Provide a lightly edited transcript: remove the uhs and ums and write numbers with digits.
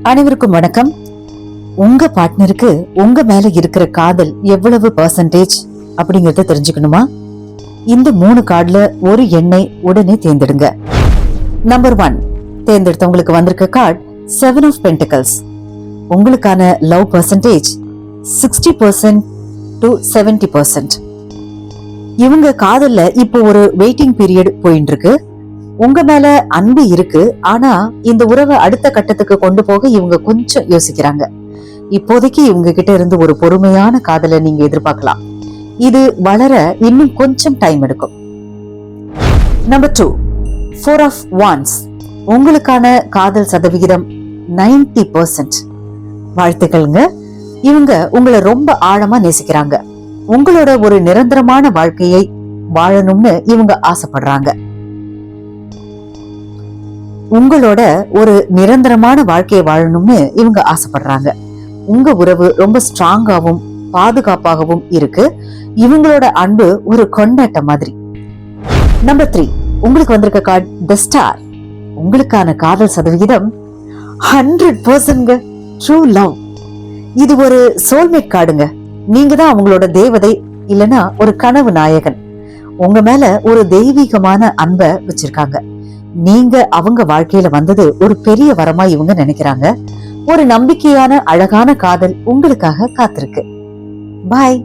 அனைவருக்கும் வணக்கம். உங்க பார்ட்னருக்கு உங்க மேல இருக்கிற காதல் எவ்வளவு பெர்சன்டேஜ் அப்படிங்கறத தெரிஞ்சுக்கணுமா? இந்த 3 கார்டுல ஒரு எண்ணை உடனே தேர்ந்தெடுங்க. நம்பர் 1 தேர்ந்தெடுத்தவங்களுக்கு வந்திருக்க கார்டு 7 ஆஃப் பென்டிகல்ஸ். உங்களுக்கான லவ் பெர்சன்டேஜ் 60% to 70%. இவங்க காதல்ல இப்போ ஒரு வெயிட்டிங் பீரியட் போயிட்டு இருக்கு. உங்க மேல அன்பு இருக்கு, ஆனா இந்த உறவை அடுத்த கட்டத்துக்கு கொண்டு போக இவங்க கொஞ்சம் யோசிக்கிறாங்க. இப்போதைக்கு இவங்க கிட்ட இருந்து ஒரு பொறுமையான காதலை நீங்க எதிர்பார்க்கலாம். இது வளர இன்னும் கொஞ்சம் டைம் எடுக்கும். Number 2 4 of wands. உங்களுக்கான காதல் சதவிகிதம் 90%. வாழ்த்துக்கள்ங்க. இவங்க உங்களை ரொம்ப ஆழமா நேசிக்கிறாங்க. உங்களோட ஒரு நிரந்தரமான வாழ்க்கையை வாழணும்னு இவங்க ஆசைப்படுறாங்க. உங்களோட ஒரு நிரந்தரமான வாழ்க்கையை வாழணும்னு இவங்க ஆசைப்படுறாங்க. உங்க உறவு ரொம்ப ஸ்ட்ராங்காவும் பாதுகாப்பாகவும் இருக்கு. இவங்களோட அன்பு ஒரு கொண்டாட்ட மாதிரி. நம்பர் 3 உங்களுக்கு வந்திருக்க கார்டு தி ஸ்டார். உங்களுக்கான காதல் சதவிகிதம் 100%. True love. இது ஒரு சோல்மேட் கார்டுங்க. நீங்க தான் அவங்களோட தேவதை, இல்லனா ஒரு கனவு நாயகன். உங்க மேல ஒரு தெய்வீகமான அன்பை வச்சிருக்காங்க. நீங்க அவங்க வாழ்க்கையில வந்தது ஒரு பெரிய வரமா இவங்க நினைக்கிறாங்க. ஒரு நம்பிக்கையான அழகான காதல் உங்களுக்காக காத்திருக்கு. பாய்.